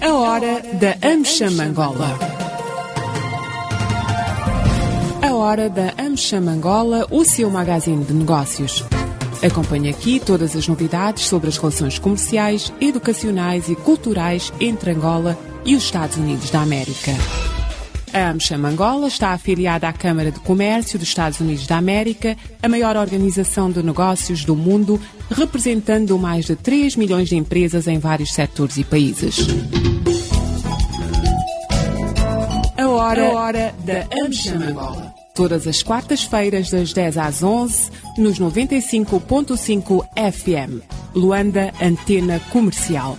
A hora da AmCham Angola. A hora da AmCham Angola, o seu magazine de negócios. Acompanhe aqui todas as novidades sobre as relações comerciais, educacionais e culturais entre Angola e os Estados Unidos da América. A AmCham Angola está afiliada à Câmara de Comércio dos Estados Unidos da América, a maior organização de negócios do mundo, representando mais de 3 milhões de empresas em vários setores e países. A hora da AmCham Angola. Todas as quartas-feiras, das 10 às 11, nos 95.5 FM. Luanda, Antena Comercial.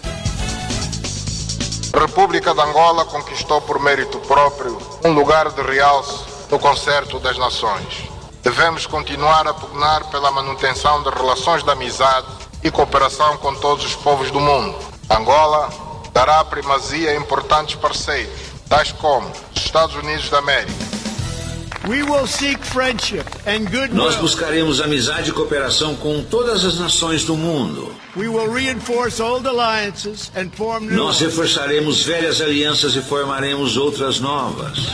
A República de Angola conquistou por mérito próprio um lugar de realce no concerto das nações. Devemos continuar a pugnar pela manutenção de relações de amizade e cooperação com todos os povos do mundo. Angola dará primazia a importantes parceiros, tais como os Estados Unidos da América. Nós buscaremos amizade e cooperação com todas as nações do mundo. Nós reforçaremos velhas alianças e formaremos outras novas.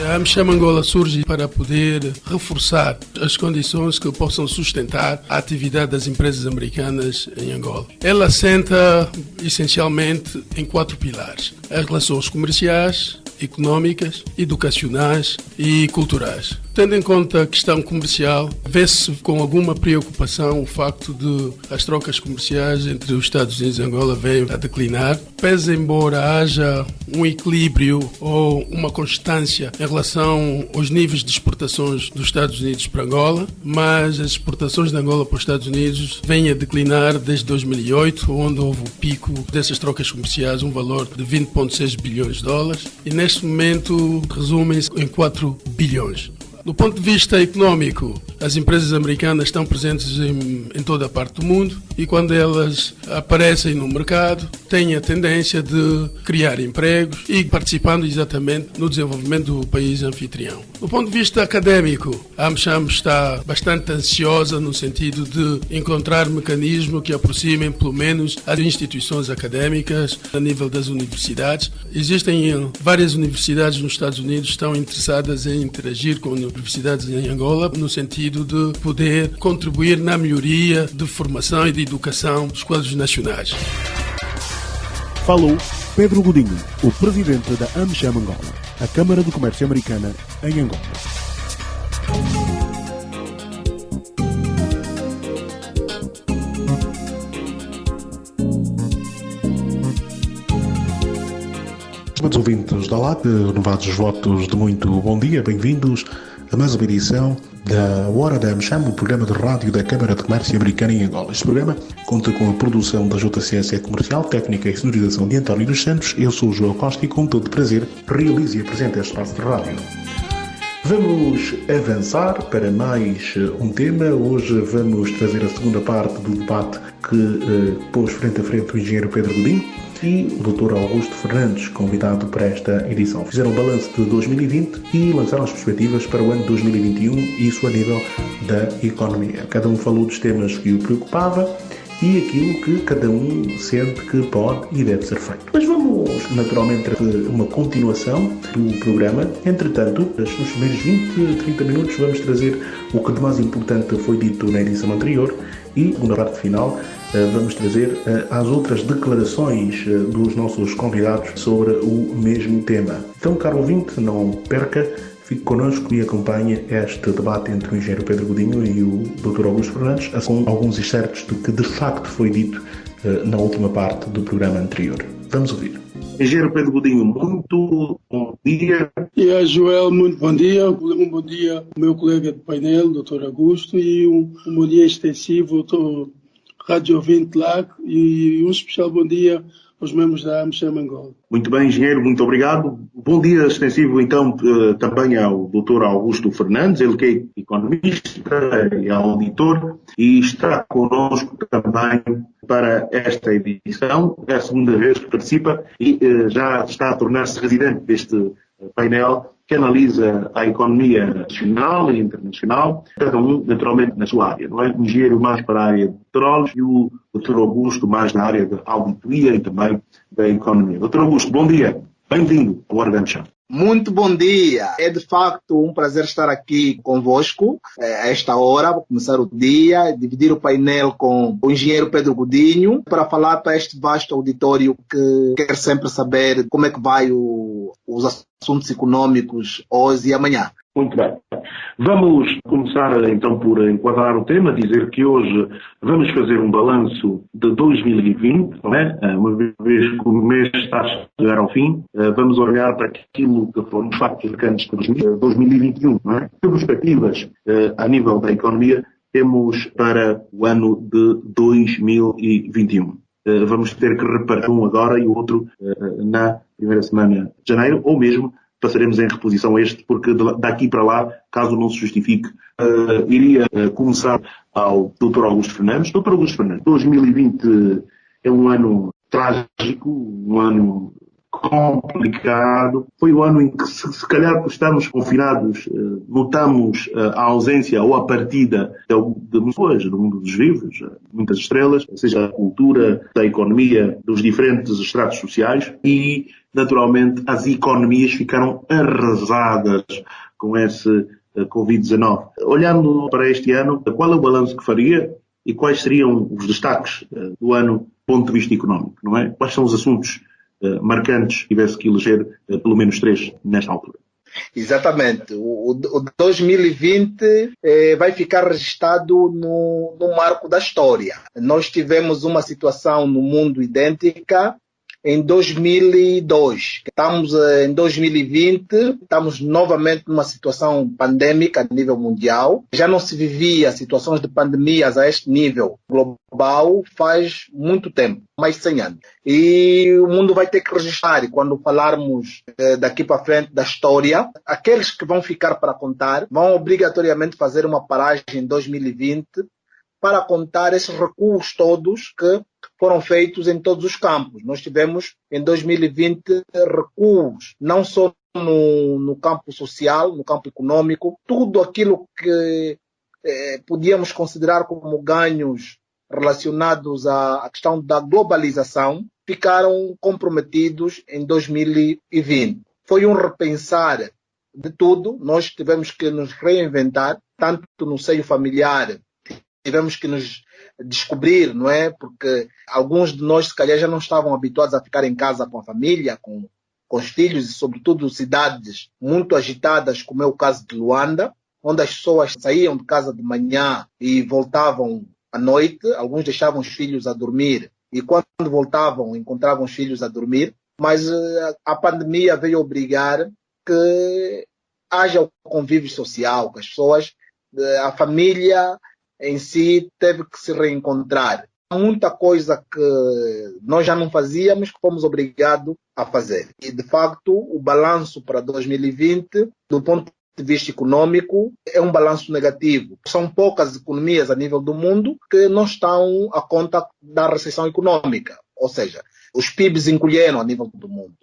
A AmCham Angola surge para poder reforçar as condições que possam sustentar a atividade das empresas americanas em Angola. Ela assenta essencialmente em 4 pilares: as relações comerciais, económicas, educacionais e culturais. Tendo em conta a questão comercial, vê-se com alguma preocupação o facto de as trocas comerciais entre os Estados Unidos e Angola venham a declinar, pese embora haja um equilíbrio ou uma constância em relação aos níveis de exportações dos Estados Unidos para Angola, mas as exportações de Angola para os Estados Unidos vêm a declinar desde 2008, onde houve o pico dessas trocas comerciais, um valor de 20,6 bilhões de dólares, e neste momento resumem-se em 4 bilhões. Do ponto de vista económico, as empresas americanas estão presentes em toda a parte do mundo e quando elas aparecem no mercado, têm a tendência de criar empregos e participando exatamente no desenvolvimento do país anfitrião. Do ponto de vista académico, a AmCham está bastante ansiosa no sentido de encontrar mecanismos que aproximem pelo menos as instituições académicas a nível das universidades. Existem várias universidades nos Estados Unidos que estão interessadas em interagir com universidades em Angola no sentido de poder contribuir na melhoria de formação e de educação dos quadros nacionais. Falou Pedro Godinho, o presidente da AmCham Angola, a Câmara de Comércio Americana em Angola. Estimados ouvintes da LAT, renovados os votos de muito bom dia, bem-vindos a mais uma edição da Hora da AmCham, o programa de rádio da Câmara de Comércio Americana em Angola. Este programa conta com a produção da JCS Comercial, técnica e sonorização de António dos Santos. Eu sou o João Costa e com todo prazer realizo e apresento este espaço de rádio. Vamos avançar para mais um tema. Hoje vamos trazer a segunda parte do debate que pôs frente a frente o engenheiro Pedro Godinho e o Dr. Augusto Fernandes, convidado para esta edição. Fizeram o balanço de 2020 e lançaram as perspectivas para o ano 2021 e isso a nível da economia. Cada um falou dos temas que o preocupava e aquilo que cada um sente que pode e deve ser feito. Mas vamos, naturalmente, ter uma continuação do programa. Entretanto, nos primeiros 20, 30 minutos, vamos trazer o que de mais importante foi dito na edição anterior e, na parte final, vamos trazer as outras declarações dos nossos convidados sobre o mesmo tema. Então, caro ouvinte, não perca, fique connosco e acompanhe este debate entre o engenheiro Pedro Godinho e o Dr. Augusto Fernandes, com alguns excertos do que de facto foi dito na última parte do programa anterior. Vamos ouvir. Engenheiro Pedro Godinho, muito bom dia. E a Joel, muito bom dia. Um bom dia ao meu colega de painel, Dr. Augusto, e um bom dia extensivo ao rádio ouvinte lá e um especial bom dia aos membros da AmCham Angola. Muito bem, engenheiro, muito obrigado. Bom dia extensivo, então, também ao Dr. Augusto Fernandes, ele que é economista e auditor, e está connosco também para esta edição. É a segunda vez que participa e já está a tornar-se residente deste painel, que analisa a economia nacional e internacional, cada um naturalmente na sua área, não é? O engenheiro mais para a área de petróleo e o Dr. Augusto mais na área da auditoria e também da economia. Dr. Augusto, bom dia. Bem-vindo ao Hora da AmCham. Muito bom dia. É de facto um prazer estar aqui convosco a esta hora, para começar o dia, dividir o painel com o engenheiro Pedro Godinho, para falar para este vasto auditório que quer sempre saber como é que vai os assuntos econômicos hoje e amanhã. Muito bem. Vamos começar então por enquadrar o tema, dizer que hoje vamos fazer um balanço de 2020, não é? Uma vez que o mês está a chegar ao fim, vamos olhar para aquilo que foram os factos marcantes de 2021, não é? Que perspectivas a nível da economia temos para o ano de 2021? Vamos ter que reparar um agora e o outro na primeira semana de janeiro, ou mesmo passaremos em reposição este, porque daqui para lá, caso não se justifique, iria começar ao Dr. Augusto Fernandes. Dr. Augusto Fernandes, 2020 é um ano trágico, um ano complicado. Foi o ano em que, se calhar, por estarmos confinados, notamos a ausência ou a partida de pessoas do mundo dos vivos, muitas estrelas, seja da cultura, da economia, dos diferentes estratos sociais e, naturalmente, as economias ficaram arrasadas com esse Covid-19. Olhando para este ano, qual é o balanço que faria e quais seriam os destaques do ano do ponto de vista económico, não é? Quais são os assuntos marcantes, se tivesse que eleger pelo menos 3 nesta altura? Exatamente. O 2020 vai ficar registrado no marco da história. Nós tivemos uma situação no mundo idêntica em 2002. Estamos em 2020, estamos novamente numa situação pandêmica a nível mundial. Já não se vivia situações de pandemias a este nível global faz muito tempo, mais de 100 anos. E o mundo vai ter que registrar, e quando falarmos daqui para frente da história, aqueles que vão ficar para contar vão obrigatoriamente fazer uma paragem em 2020 para contar esses recuos todos que foram feitos em todos os campos. Nós tivemos em 2020 recuos, não só no campo social, no campo econômico, tudo aquilo que podíamos considerar como ganhos relacionados à questão da globalização ficaram comprometidos em 2020. Foi um repensar de tudo, nós tivemos que nos reinventar, tanto no seio familiar, tivemos que nos descobrir, não é? Porque alguns de nós, se calhar, já não estavam habituados a ficar em casa com a família, com os filhos, e sobretudo cidades muito agitadas, como é o caso de Luanda, onde as pessoas saíam de casa de manhã e voltavam à noite, alguns deixavam os filhos a dormir, e quando voltavam, encontravam os filhos a dormir, mas a pandemia veio obrigar que haja o convívio social, que as pessoas, a família em si teve que se reencontrar. Há muita coisa que nós já não fazíamos que fomos obrigados a fazer. E, de facto, o balanço para 2020, do ponto de vista econômico, é um balanço negativo. São poucas economias a nível do mundo que não estão a conta da recessão econômica. Ou seja, os PIBs encolheram a nível do mundo.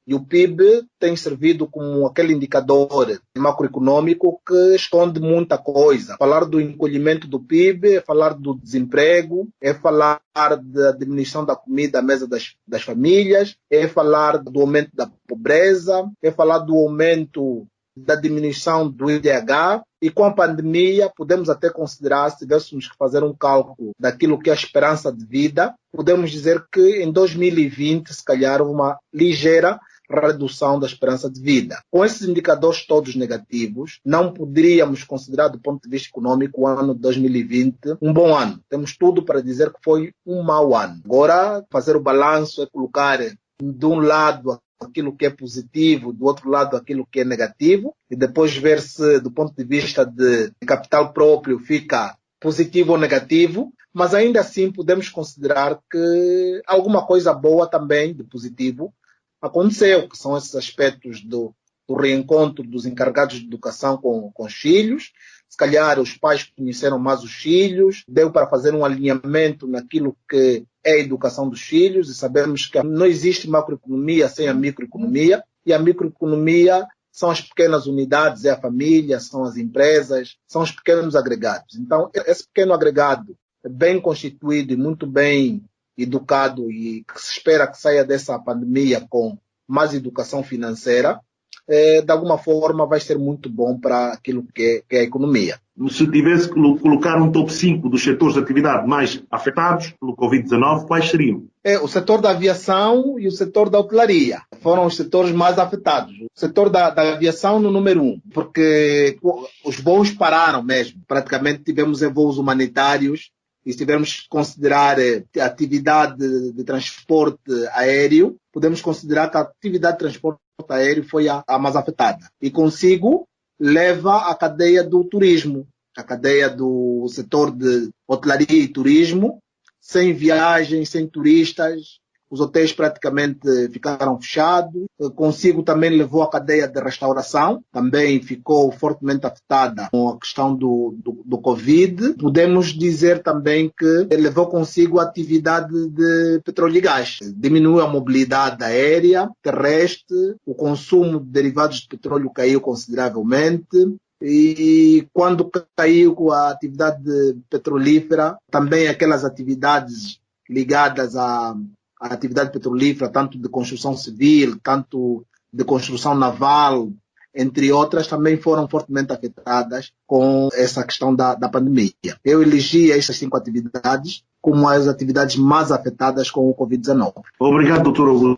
E o PIB tem servido como aquele indicador macroeconômico que esconde muita coisa. Falar do encolhimento do PIB é falar do desemprego, é falar da diminuição da comida à mesa das famílias, é falar do aumento da pobreza, é falar do aumento da diminuição do IDH. E com a pandemia, podemos até considerar, se tivéssemos que fazer um cálculo daquilo que é a esperança de vida, podemos dizer que em 2020, se calhar, houve uma ligeira redução da esperança de vida. Com esses indicadores todos negativos, não poderíamos considerar, do ponto de vista econômico, o ano de 2020 um bom ano. Temos tudo para dizer que foi um mau ano. Agora, fazer o balanço é colocar de um lado aquilo que é positivo, do outro lado aquilo que é negativo, e depois ver se, do ponto de vista de capital próprio, fica positivo ou negativo, mas ainda assim podemos considerar que alguma coisa boa também, de positivo, aconteceu, que são esses aspectos do reencontro dos encarregados de educação com os filhos. Se calhar os pais conheceram mais os filhos, deu para fazer um alinhamento naquilo que é a educação dos filhos, e sabemos que não existe macroeconomia sem a microeconomia, e a microeconomia são as pequenas unidades, é a família, são as empresas, são os pequenos agregados. Então, esse pequeno agregado, bem constituído e muito bem educado e que se espera que saia dessa pandemia com mais educação financeira, de alguma forma vai ser muito bom para aquilo que é a economia. Se tivesse que colocar um top 5 dos setores de atividade mais afetados pelo Covid-19, quais seriam? O setor da aviação e o setor da hotelaria foram os setores mais afetados. O setor da aviação no número 1, porque os voos pararam mesmo. Praticamente tivemos voos humanitários. E se tivermos que considerar a atividade de transporte aéreo, podemos considerar que a atividade de transporte aéreo foi a mais afetada. E consigo leva a cadeia do turismo, a cadeia do setor de hotelaria e turismo, sem viagens, sem turistas. Os hotéis praticamente ficaram fechados. Consigo também levou a cadeia de restauração, também ficou fortemente afetada com a questão do Covid. Podemos dizer também que levou consigo a atividade de petróleo e gás. Diminuiu a mobilidade aérea, terrestre, o consumo de derivados de petróleo caiu consideravelmente. E quando caiu a atividade petrolífera, também aquelas atividades ligadas à atividade petrolífera, tanto de construção civil, tanto de construção naval, entre outras, também foram fortemente afetadas com essa questão da pandemia. Eu elegi estas 5 atividades como as atividades mais afetadas com o Covid-19. Obrigado, doutor Augusto.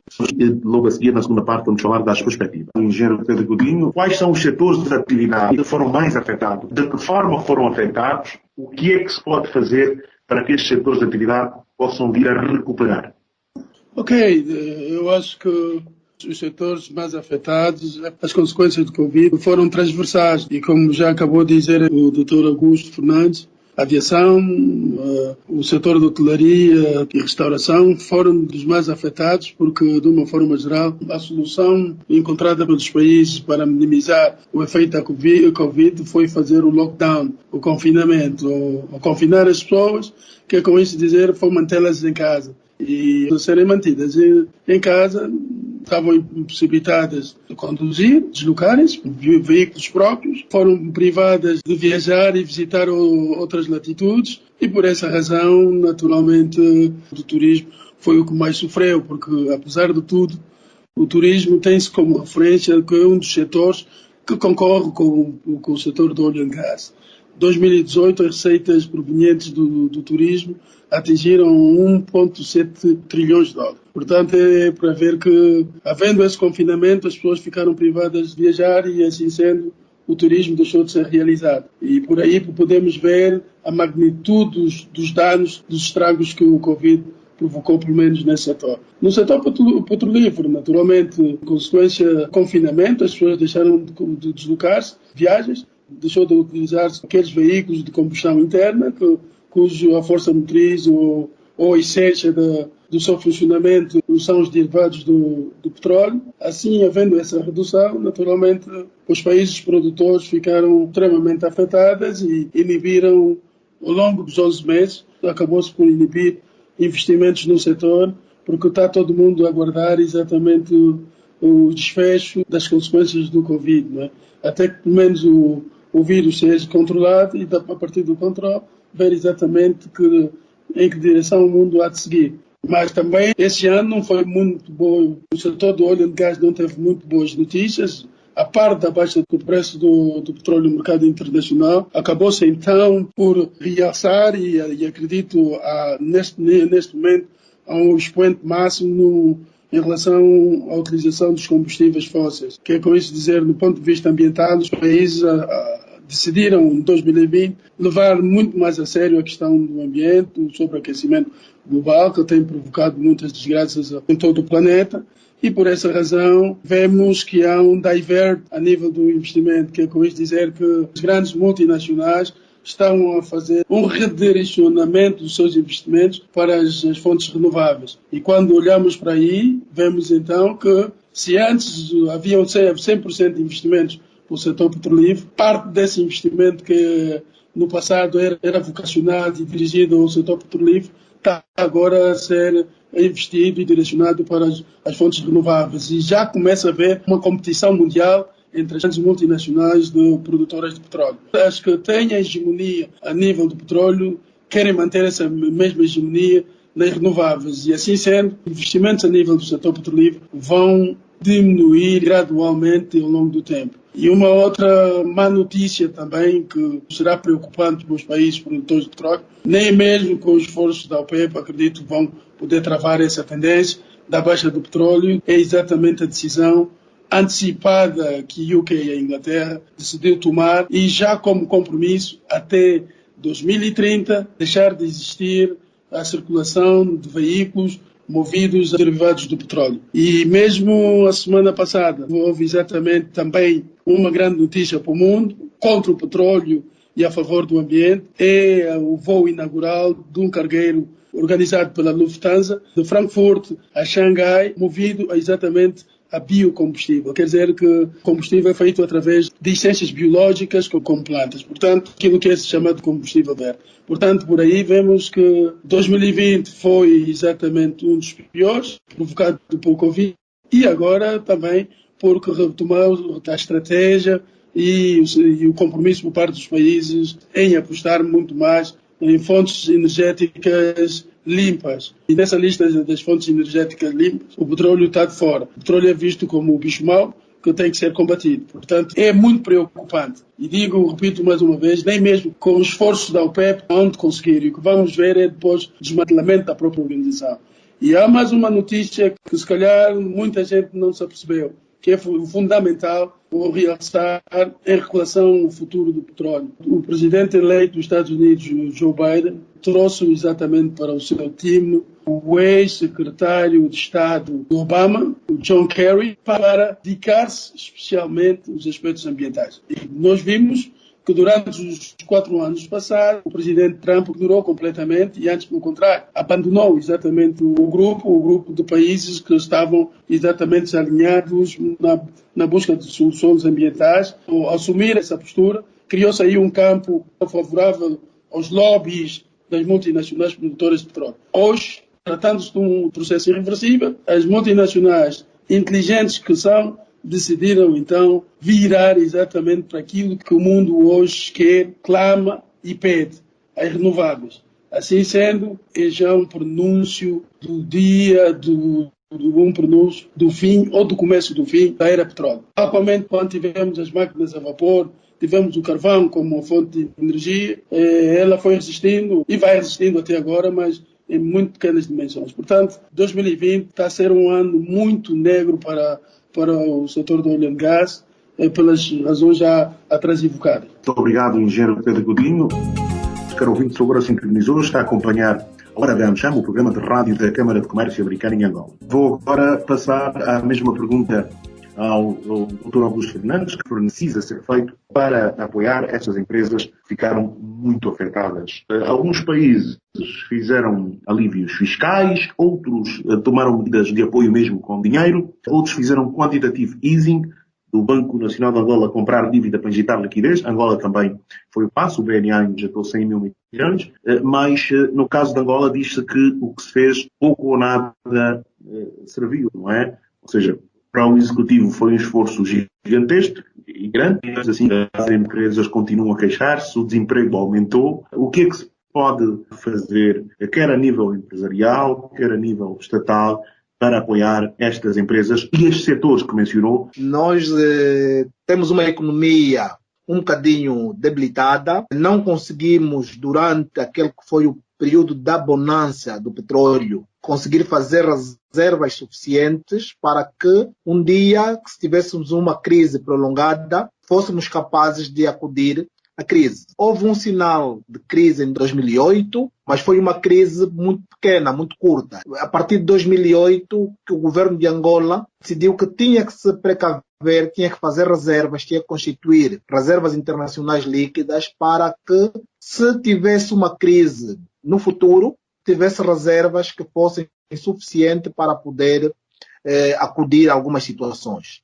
Logo a seguir, na segunda parte, vamos falar das perspectivas. O engenheiro Pedro Godinho, quais são os setores de atividade que foram mais afetados? De que forma foram afetados? O que é que se pode fazer para que estes setores de atividade possam vir a recuperar? Ok, eu acho que os setores mais afetados, as consequências do Covid foram transversais e, como já acabou de dizer o Dr. Augusto Fernandes, a aviação, o setor de hotelaria e restauração foram dos mais afetados porque, de uma forma geral, a solução encontrada pelos países para minimizar o efeito da Covid foi fazer o lockdown, o confinamento, ou confinar as pessoas, que é com isso dizer, foi mantê-las em casa. E serem mantidas em casa, estavam impossibilitadas de conduzir, deslocarem-se, veículos próprios, foram privadas de viajar e visitar outras latitudes e por essa razão, naturalmente, o turismo foi o que mais sofreu, porque apesar de tudo, o turismo tem-se como referência que é um dos setores que concorre com o setor do óleo e gás. Em 2018, as receitas provenientes do turismo atingiram 1,7 trilhões de dólares. Portanto, é para ver que, havendo esse confinamento, as pessoas ficaram privadas de viajar e, assim sendo, o turismo deixou de ser realizado. E por aí podemos ver a magnitude dos danos, dos estragos que o Covid provocou, pelo menos nesse setor. No setor petrolífero, naturalmente, consequência do confinamento, as pessoas deixaram de deslocar-se, viagens, deixou de utilizar aqueles veículos de combustão interna, cuja a força motriz ou a essência do seu funcionamento são os derivados do petróleo. Assim, havendo essa redução, naturalmente, os países produtores ficaram extremamente afetados e inibiram, ao longo dos 11 meses, acabou-se por inibir investimentos no setor, porque está todo mundo a aguardar exatamente o desfecho das consequências do Covid, não é? Até que, pelo menos, o vírus seja controlado e, a partir do controle, ver exatamente em que direção o mundo há de seguir. Mas também, esse ano não foi muito bom. O setor do óleo e gás não teve muito boas notícias. A par da baixa do preço do petróleo no mercado internacional, acabou-se então por realçar e acredito, neste momento, a um expoente máximo em relação à utilização dos combustíveis fósseis. Que é com isso dizer, do ponto de vista ambiental, os países decidiram, em 2020, levar muito mais a sério a questão do ambiente, o sobreaquecimento global, que tem provocado muitas desgraças em todo o planeta. E por essa razão vemos que há um divert a nível do investimento, que é com isso dizer que as grandes multinacionais estão a fazer um redirecionamento dos seus investimentos para as fontes renováveis. E quando olhamos para aí, vemos então que se antes haviam 100% de investimentos para o setor petrolífero, parte desse investimento que no passado era vocacionado e dirigido ao setor petrolífero, está agora a ser investido e direcionado para as fontes renováveis. E já começa a haver uma competição mundial entre as grandes multinacionais de produtoras de petróleo. As que têm a hegemonia a nível do petróleo querem manter essa mesma hegemonia nas renováveis e, assim sendo, investimentos a nível do setor petrolífero vão diminuir gradualmente ao longo do tempo. E uma outra má notícia também que será preocupante para os países produtores de petróleo, nem mesmo com os esforços da OPEP, acredito que vão poder travar essa tendência da baixa do petróleo, é exatamente a decisão antecipada que o UK e a Inglaterra decidiu tomar e já como compromisso até 2030 deixar de existir a circulação de veículos movidos a derivados do petróleo. E mesmo a semana passada houve exatamente também uma grande notícia para o mundo contra o petróleo e a favor do ambiente. É o voo inaugural de um cargueiro organizado pela Lufthansa de Frankfurt a Xangai, movido exatamente a biocombustível. Quer dizer que o combustível é feito através de essências biológicas como plantas. Portanto, aquilo que é chamado combustível verde. Portanto, por aí vemos que 2020 foi exatamente um dos piores, provocado pelo Covid, e agora também porque retomamos a estratégia e o compromisso por parte dos países em apostar muito mais em fontes energéticas limpas. E nessa lista das fontes energéticas limpas, o petróleo está de fora. O petróleo é visto como o bicho mau que tem que ser combatido. Portanto, é muito preocupante. E repito mais uma vez, nem mesmo com os esforços da OPEP onde conseguir. E o que vamos ver é depois o desmantelamento da própria organização. E há mais uma notícia que se calhar muita gente não se apercebeu, que é fundamental vou realçar em relação ao futuro do petróleo. O presidente eleito dos Estados Unidos, Joe Biden, trouxe exatamente para o seu time o ex-secretário de Estado do Obama, o John Kerry, para dedicar-se especialmente aos aspectos ambientais. E nós vimos que durante os 4 anos passados, o presidente Trump ignorou completamente e, antes, pelo contrário, abandonou exatamente o grupo de países que estavam exatamente alinhados na busca de soluções ambientais. Ao assumir essa postura, criou-se aí um campo favorável aos lobbies das multinacionais produtoras de petróleo. Hoje, tratando-se de um processo irreversível, as multinacionais inteligentes que são, decidiram então virar exatamente para aquilo que o mundo hoje quer, clama e pede, as renováveis. Assim sendo, é já um pronúncio do dia um pronúncio do fim ou do começo do fim da era petróleo. Atualmente, quando tivemos as máquinas a vapor, tivemos o carvão como uma fonte de energia, ela foi resistindo e vai resistindo até agora, mas em muito pequenas dimensões. Portanto, 2020 está a ser um ano muito negro para o setor do óleo e gás, pelas razões já atrás evocadas. Muito obrigado, engenheiro Pedro Godinho. Caro ouvinte, agora sintonizou, está a acompanhar a Hora da AmCham, o programa de rádio da Câmara de Comércio Americana em Angola. Vou agora passar a mesma pergunta ao Dr. Augusto Fernandes, que precisa ser feito para apoiar estas empresas que ficaram muito afetadas. Alguns países fizeram alívios fiscais, outros tomaram medidas de apoio mesmo com dinheiro, outros fizeram quantitative easing, do Banco Nacional de Angola comprar dívida para injetar liquidez. Angola também foi o passo, o BNA injetou 100 mil milhões, mas no caso de Angola diz-se que o que se fez pouco ou nada serviu, não é? Ou seja, para o Executivo foi um esforço gigantesco e grande, mas assim as empresas continuam a queixar-se, o desemprego aumentou. O que é que se pode fazer, quer a nível empresarial, quer a nível estatal, para apoiar estas empresas e estes setores que mencionou? Nós temos uma economia um bocadinho debilitada, não conseguimos, durante aquele que foi o período da bonança do petróleo, conseguir fazer reservas suficientes para que um dia, que se tivéssemos uma crise prolongada, fôssemos capazes de acudir à crise. Houve um sinal de crise em 2008, mas foi uma crise muito pequena, muito curta. A partir de 2008, que o governo de Angola decidiu que tinha que se precaver, tinha que fazer reservas, tinha que constituir reservas internacionais líquidas para que, se tivesse uma crise no futuro, tivesse reservas que fossem suficientes para poder acudir a algumas situações.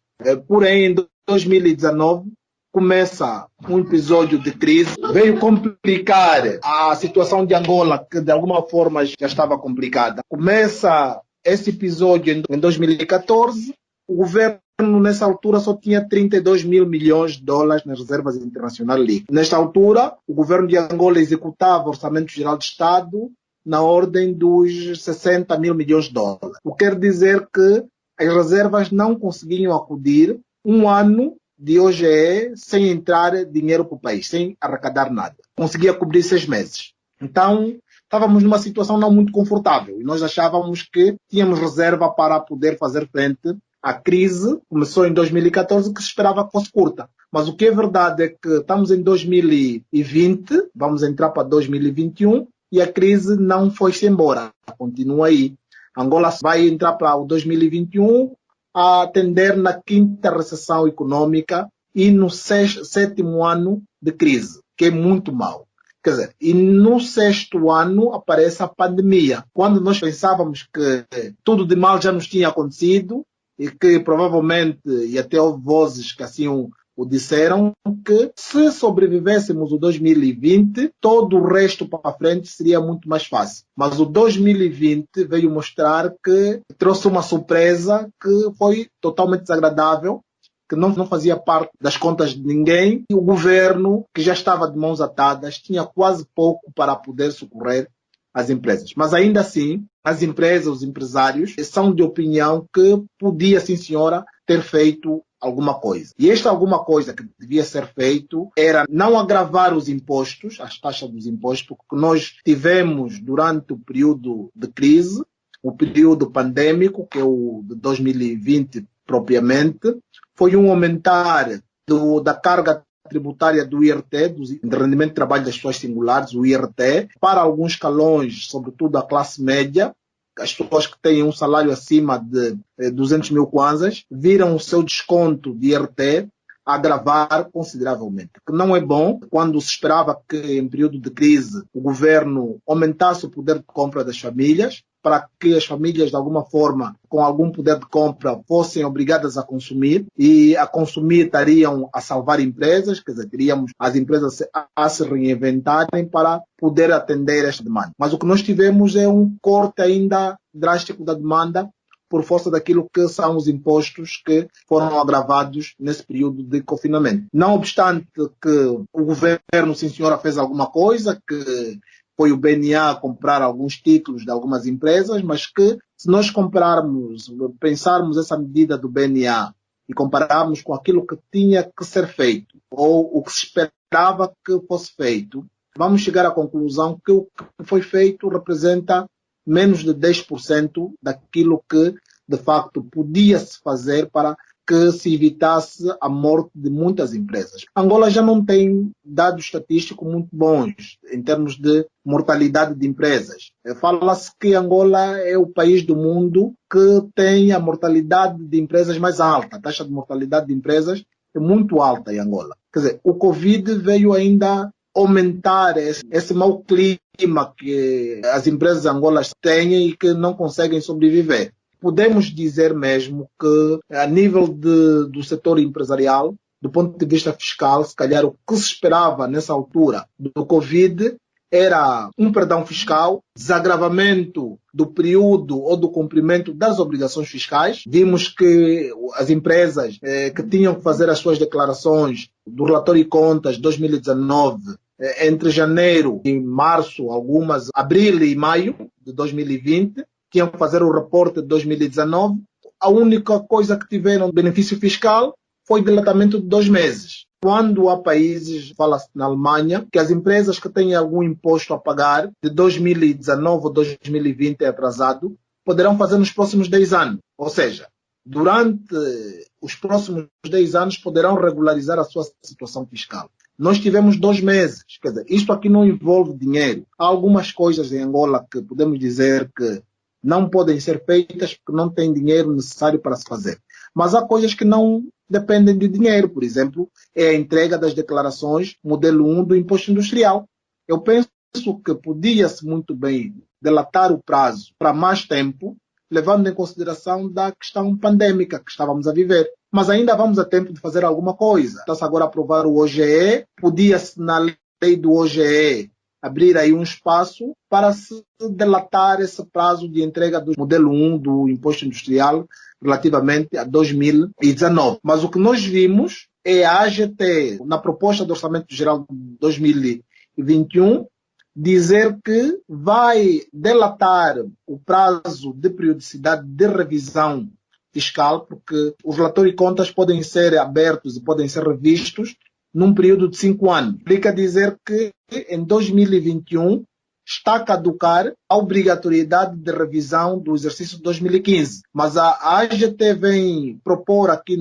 Porém, em 2019, começa um episódio de crise, veio complicar a situação de Angola, que de alguma forma já estava complicada. Começa esse episódio em 2014, o governo nessa altura, só tinha 32 mil milhões de dólares nas reservas internacionais líquidas. Nesta altura, o governo de Angola executava o Orçamento Geral de Estado na ordem dos 60 mil milhões de dólares. O que quer dizer que as reservas não conseguiam acudir um ano de OGE sem entrar dinheiro para o país, sem arrecadar nada. Conseguia cobrir 6 meses. Então, estávamos numa situação não muito confortável e nós achávamos que tínhamos reserva para poder fazer frente à crise. Começou em 2014, que se esperava que fosse curta. Mas o que é verdade é que estamos em 2020, vamos entrar para 2021 e a crise não foi-se embora, continua aí. Angola vai entrar para o 2021 a atender na 5ª recessão econômica e no 7º ano de crise, que é muito mau. Quer dizer, e no 6º ano aparece a pandemia. Quando nós pensávamos que tudo de mal já nos tinha acontecido e que provavelmente, e até houve vozes que assim o disseram, que se sobrevivêssemos o 2020, todo o resto para frente seria muito mais fácil. Mas o 2020 veio mostrar que trouxe uma surpresa que foi totalmente desagradável, que não fazia parte das contas de ninguém, e o governo, que já estava de mãos atadas, tinha quase pouco para poder socorrer as empresas. Mas ainda assim, as empresas, os empresários, são de opinião que podia, sim senhora, ter feito alguma coisa. E esta alguma coisa que devia ser feito era não agravar os impostos, as taxas dos impostos, porque nós tivemos durante o período de crise, o período pandêmico, que é o de 2020 propriamente, foi um aumentar da carga tributária do IRT, do rendimento de trabalho das pessoas singulares, o IRT, para alguns escalões, sobretudo a classe média. As pessoas que têm um salário acima de 200 mil kwanzas viram o seu desconto de IRT agravar consideravelmente. Que não é bom quando se esperava que em período de crise o governo aumentasse o poder de compra das famílias, para que as famílias, de alguma forma, com algum poder de compra, fossem obrigadas a consumir, e a consumir estariam a salvar empresas, quer dizer, teríamos as empresas a se reinventarem para poder atender esta demanda. Mas o que nós tivemos é um corte ainda drástico da demanda, por força daquilo que são os impostos que foram agravados nesse período de confinamento. Não obstante que o governo, sim senhora, fez alguma coisa, que foi o BNA a comprar alguns títulos de algumas empresas, mas que se nós pensarmos essa medida do BNA e compararmos com aquilo que tinha que ser feito, ou o que se esperava que fosse feito, vamos chegar à conclusão que o que foi feito representa menos de 10% daquilo que, de facto, podia-se fazer para que se evitasse a morte de muitas empresas. Angola já não tem dados estatísticos muito bons em termos de mortalidade de empresas. Fala-se que Angola é o país do mundo que tem a mortalidade de empresas mais alta. A taxa de mortalidade de empresas é muito alta em Angola. Quer dizer, o Covid veio ainda aumentar esse mau clima que as empresas de Angola têm e que não conseguem sobreviver. Podemos dizer mesmo que, a nível do setor empresarial, do ponto de vista fiscal, se calhar o que se esperava nessa altura do Covid era um perdão fiscal, desagravamento do período ou do cumprimento das obrigações fiscais. Vimos que as empresas que tinham que fazer as suas declarações do relatório de contas de 2019, entre janeiro e março, algumas, abril e maio de 2020, tinham que fazer o reporte de 2019. A única coisa que tiveram de benefício fiscal foi dilatamento de 2 meses. Quando há países, fala-se na Alemanha, que as empresas que têm algum imposto a pagar de 2019 ou 2020 é atrasado, poderão fazer nos próximos 10 anos. Ou seja, durante os próximos 10 anos poderão regularizar a sua situação fiscal. Nós tivemos 2 meses. Quer dizer, isto aqui não envolve dinheiro. Há algumas coisas em Angola que podemos dizer que não podem ser feitas porque não tem dinheiro necessário para se fazer. Mas há coisas que não dependem de dinheiro. Por exemplo, é a entrega das declarações modelo 1 do imposto industrial. Eu penso que podia-se muito bem dilatar o prazo para mais tempo, levando em consideração da questão pandêmica que estávamos a viver. Mas ainda vamos a tempo de fazer alguma coisa. Está-se agora a aprovar o OGE, podia-se na lei do OGE abrir aí um espaço para se delatar esse prazo de entrega do modelo 1 do imposto industrial relativamente a 2019. Mas o que nós vimos é a AGT, na proposta do Orçamento Geral de 2021, dizer que vai delatar o prazo de periodicidade de revisão fiscal, porque os relatórios de contas podem ser abertos e podem ser revistos num período de 5 anos. Implica dizer que em 2021 está a caducar a obrigatoriedade de revisão do exercício de 2015. Mas a AGT vem propor aqui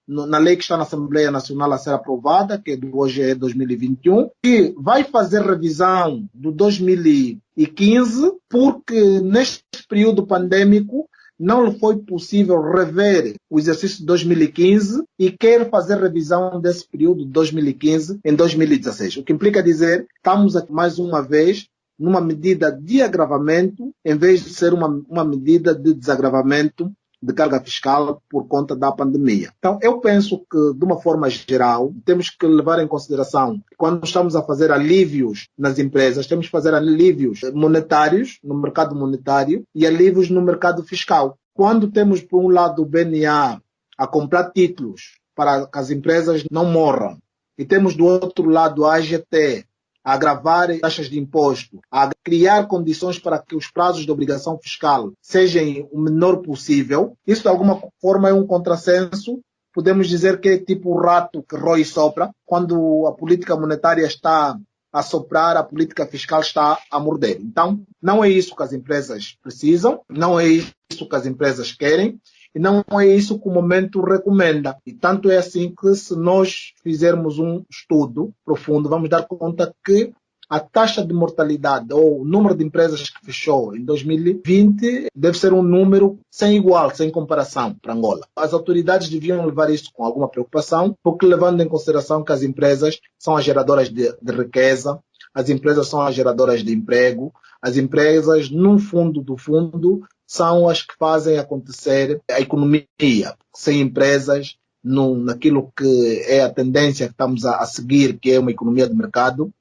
na lei que está na Assembleia Nacional a ser aprovada, que é do OGE 2021, que vai fazer revisão do 2015, porque neste período pandêmico não lhe foi possível rever o exercício de 2015 e quer fazer revisão desse período de 2015 em 2016. O que implica dizer que estamos aqui mais uma vez numa medida de agravamento, em vez de ser uma medida de desagravamento de carga fiscal por conta da pandemia. Então, eu penso que, de uma forma geral, temos que levar em consideração que quando estamos a fazer alívios nas empresas, temos que fazer alívios monetários no mercado monetário e alívios no mercado fiscal. Quando temos, por um lado, o BNA a comprar títulos para que as empresas não morram, e temos, do outro lado, a AGT a agravar taxas de imposto, a criar condições para que os prazos de obrigação fiscal sejam o menor possível, isso de alguma forma é um contrassenso. Podemos dizer que é tipo o rato que rói e sopra. Quando a política monetária está a soprar, a política fiscal está a morder. Então, não é isso que as empresas precisam, não é isso que as empresas querem, e não é isso que o momento recomenda. E tanto é assim que, se nós fizermos um estudo profundo, vamos dar conta que a taxa de mortalidade, ou o número de empresas que fechou em 2020, deve ser um número sem igual, sem comparação para Angola. As autoridades deviam levar isso com alguma preocupação, porque levando em consideração que as empresas são as geradoras de riqueza, as empresas são as geradoras de emprego, as empresas, no fundo do fundo, são as que fazem acontecer a economia. Sem empresas, naquilo que é a tendência que estamos a seguir, que é uma economia de mercado,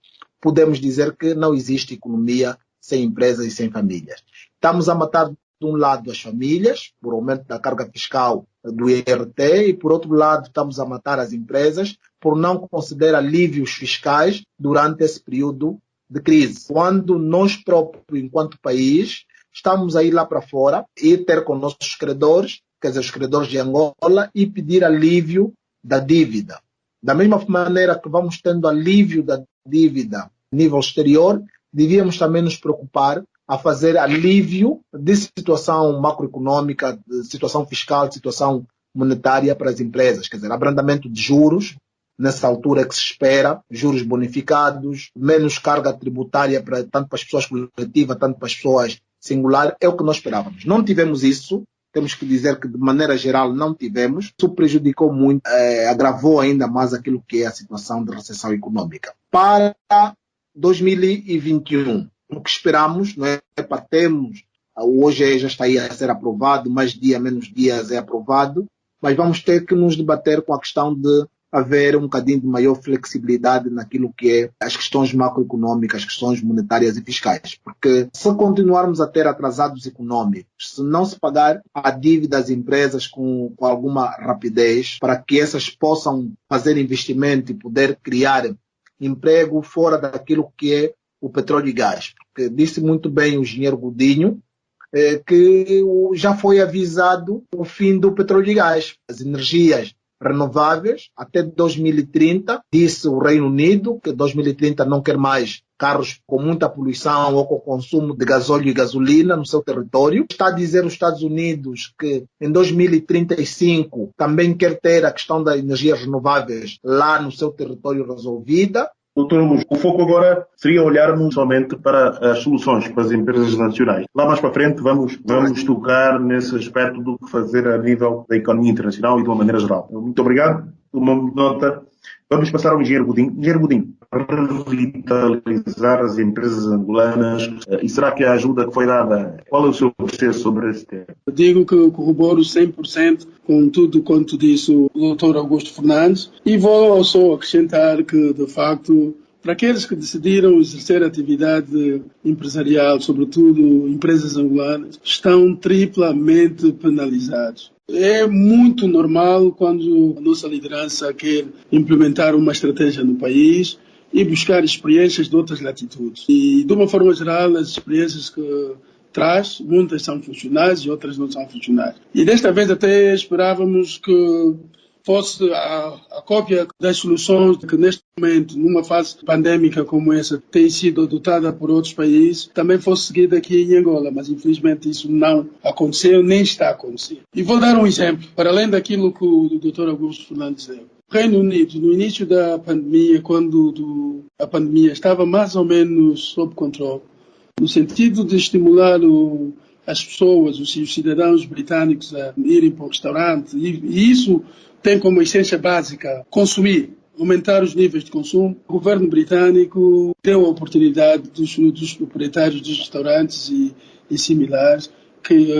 podemos dizer que não existe economia sem empresas e sem famílias. Estamos a matar, de um lado, as famílias, por aumento da carga fiscal do IRT, e, por outro lado, estamos a matar as empresas por não conceder alívios fiscais durante esse período de crise. Quando nós próprios, enquanto país, estamos a ir lá para fora e ter com nossos credores, quer dizer, os credores de Angola, e pedir alívio da dívida. Da mesma maneira que vamos tendo alívio da dívida a nível exterior, devíamos também nos preocupar a fazer alívio de situação macroeconômica, de situação fiscal, de situação monetária para as empresas, quer dizer, abrandamento de juros, nessa altura que se espera, juros bonificados, menos carga tributária tanto para as pessoas coletivas, tanto para as pessoas singular, é o que nós esperávamos. Não tivemos isso, temos que dizer que de maneira geral não tivemos. Isso prejudicou muito, agravou ainda mais aquilo que é a situação de recessão econômica. Para 2021, o que esperamos, não é, para termos, hoje já está aí a ser aprovado, mais dia, menos dias é aprovado, mas vamos ter que nos debater com a questão de haver um bocadinho de maior flexibilidade naquilo que é as questões macroeconômicas, as questões monetárias e fiscais. Porque se continuarmos a ter atrasados econômicos, se não se pagar a dívida das empresas com alguma rapidez, para que essas possam fazer investimento e poder criar emprego fora daquilo que é o petróleo e gás. Porque disse muito bem o engenheiro Godinho, que já foi avisado o fim do petróleo e gás. As energias renováveis até 2030, disse o Reino Unido que 2030 não quer mais carros com muita poluição ou com consumo de gasóleo e gasolina no seu território. Está a dizer os Estados Unidos que em 2035 também quer ter a questão das energias renováveis lá no seu território resolvida. Doutor Luz, o foco agora seria olharmos somente para as soluções para as empresas nacionais. Lá mais para frente vamos tocar nesse aspecto do que fazer a nível da economia internacional e de uma maneira geral. Muito obrigado. Uma nota. Vamos passar ao engenheiro Godinho. Engenheiro Godinho, revitalizar as empresas angolanas, e será que a ajuda que foi dada, qual é o seu parecer sobre esse tema? Eu digo que corroboro 100% com tudo quanto disse o Dr. Augusto Fernandes, e vou só acrescentar que, de facto, Para aqueles que decidiram exercer atividade empresarial, sobretudo empresas angolanas, estão triplamente penalizados. É muito normal quando a nossa liderança quer implementar uma estratégia no país e buscar experiências de outras latitudes. E, de uma forma geral, as experiências que traz, muitas são funcionais e outras não são funcionais. E desta vez até esperávamos que fosse a cópia das soluções que neste momento, numa fase pandémica como essa, tem sido adotada por outros países, também fosse seguida aqui em Angola, mas infelizmente isso não aconteceu, nem está a acontecer. E vou dar um exemplo, para além daquilo que o Dr. Augusto Fernandes deu. Reino Unido, no início da pandemia, quando a pandemia estava mais ou menos sob controle, no sentido de estimular as pessoas, os cidadãos britânicos a irem para o restaurante, e isso tem como essência básica consumir, aumentar os níveis de consumo. O governo britânico deu a oportunidade dos proprietários dos restaurantes e similares que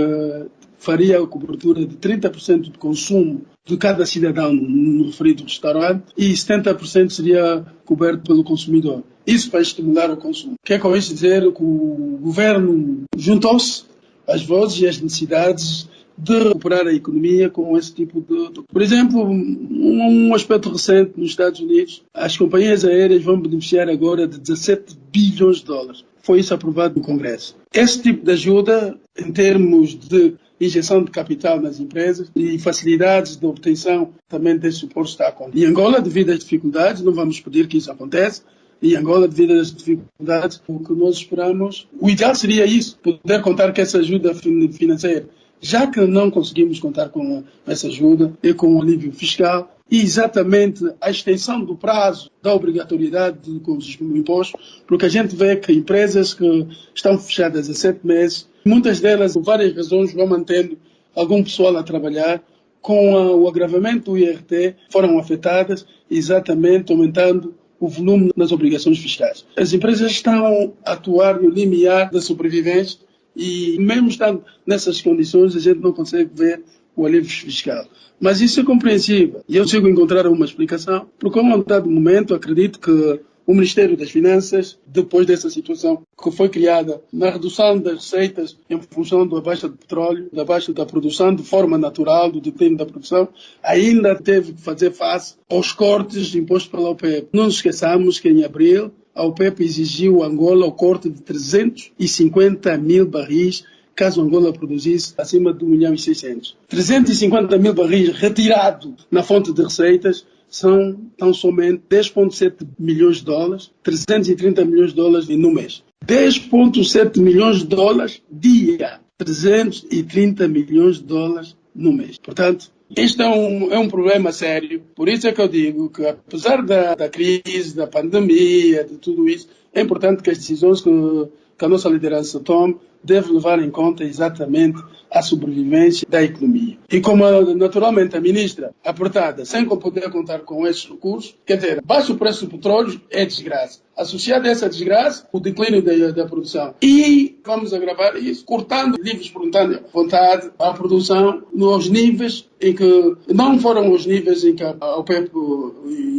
faria a cobertura de 30% de consumo de cada cidadão no referido restaurante e 70% seria coberto pelo consumidor. Isso para estimular o consumo. Quer com isso dizer que o governo juntou-se às vozes e às necessidades de recuperar a economia com esse tipo de... Por exemplo, um aspecto recente nos Estados Unidos, as companhias aéreas vão beneficiar agora de 17 bilhões de dólares. Foi isso aprovado no Congresso. Esse tipo de ajuda, em termos de injeção de capital nas empresas e facilidades de obtenção também desse suporte está a acontecer. Em Angola, devido às dificuldades, não vamos pedir que isso aconteça. Em Angola, devido às dificuldades, o que nós esperamos, o ideal seria isso, poder contar com essa ajuda financeira. Já que não conseguimos contar com essa ajuda e com o alívio fiscal, e exatamente a extensão do prazo da obrigatoriedade com os impostos, porque a gente vê que empresas que estão fechadas há 7 meses, muitas delas, por várias razões, vão mantendo algum pessoal a trabalhar, com o agravamento do IRT, foram afetadas, exatamente aumentando o volume das obrigações fiscais. As empresas estão a atuar no limiar da sobrevivência e mesmo estando nessas condições a gente não consegue ver o alívio fiscal. Mas isso é compreensível e eu consigo encontrar uma explicação, porque a um dado momento acredito que o Ministério das Finanças, depois dessa situação que foi criada na redução das receitas em função da baixa de petróleo, da baixa da produção de forma natural, do declínio da produção, ainda teve que fazer face aos cortes impostos pela OPEP. Não nos esqueçamos que em abril a OPEP exigiu a Angola o corte de 350 mil barris caso Angola produzisse acima de 1.600.000. 350 mil barris retirados na fonte de receitas são tão somente 10,7 milhões de dólares, 330 milhões de dólares no mês. 10,7 milhões de dólares dia, 330 milhões de dólares no mês. Portanto, este é um problema sério. Por isso é que eu digo que, apesar da crise, da pandemia, de tudo isso, é importante que as decisões que a nossa liderança tome deve levar em conta exatamente a sobrevivência da economia. E como naturalmente a ministra apertada, sem poder contar com esses recursos, quer dizer, baixo preço do petróleo é desgraça. Associado a essa desgraça, o declínio da produção. E vamos agravar isso, cortando livre espontânea vontade a produção nos níveis em que não foram os níveis em que a OPEP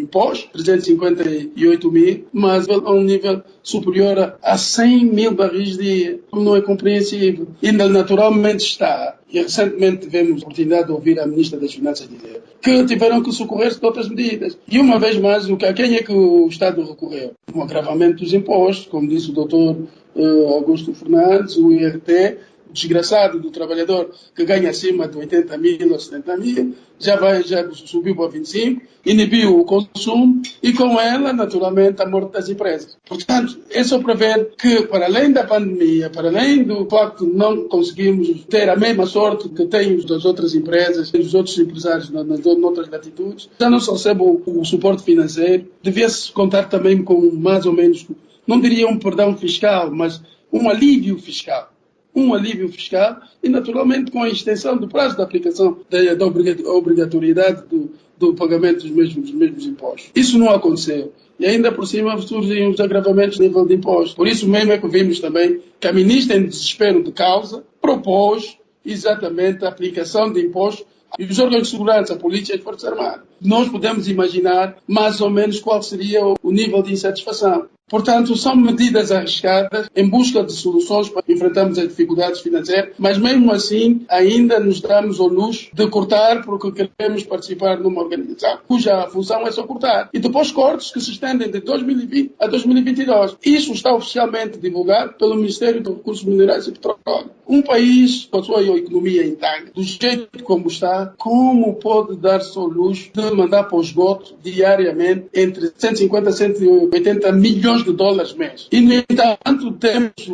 impôs, 358 mil, mas a um nível superior a 100 mil barris dia. Não é compreensível. Ainda naturalmente está. E recentemente tivemos a oportunidade de ouvir a Ministra das Finanças dizer que tiveram que socorrer-se de outras medidas. E uma vez mais, a quem é que o Estado recorreu? Um agravamento dos impostos, como disse o Dr. Augusto Fernandes, o IRT, desgraçado do trabalhador que ganha acima de 80 mil ou 70 mil, já subiu para 25, inibiu o consumo e com ela, naturalmente, a morte das empresas. Portanto, é só para ver que, para além da pandemia, para além do facto de não conseguirmos ter a mesma sorte que têm as outras empresas, os outros empresários nas outras latitudes, já não se recebe o suporte financeiro, devia-se contar também com mais ou menos, não diria um perdão fiscal, mas um alívio fiscal. Um alívio fiscal e, naturalmente, com a extensão do prazo da aplicação da obrigatoriedade do pagamento dos mesmos impostos. Isso não aconteceu. E ainda por cima surgem os agravamentos no nível de impostos. Por isso mesmo é que vimos também que a ministra, em desespero de causa, propôs exatamente a aplicação de impostos E os órgãos de segurança, a polícia e as forças armadas. Nós podemos imaginar mais ou menos qual seria o nível de insatisfação. Portanto, são medidas arriscadas em busca de soluções para enfrentarmos as dificuldades financeiras, mas mesmo assim ainda nos damos ao luxo de cortar porque queremos participar numa organização cuja função é só cortar. E depois cortes que se estendem de 2020 a 2022. Isso está oficialmente divulgado pelo Ministério dos Recursos Minerais e Petróleo. Um país com a sua economia intacta, do jeito como está, como pode dar-se ao luxo de mandar para o esgoto diariamente entre 150 a 180 milhões de dólares mês? E, no entanto,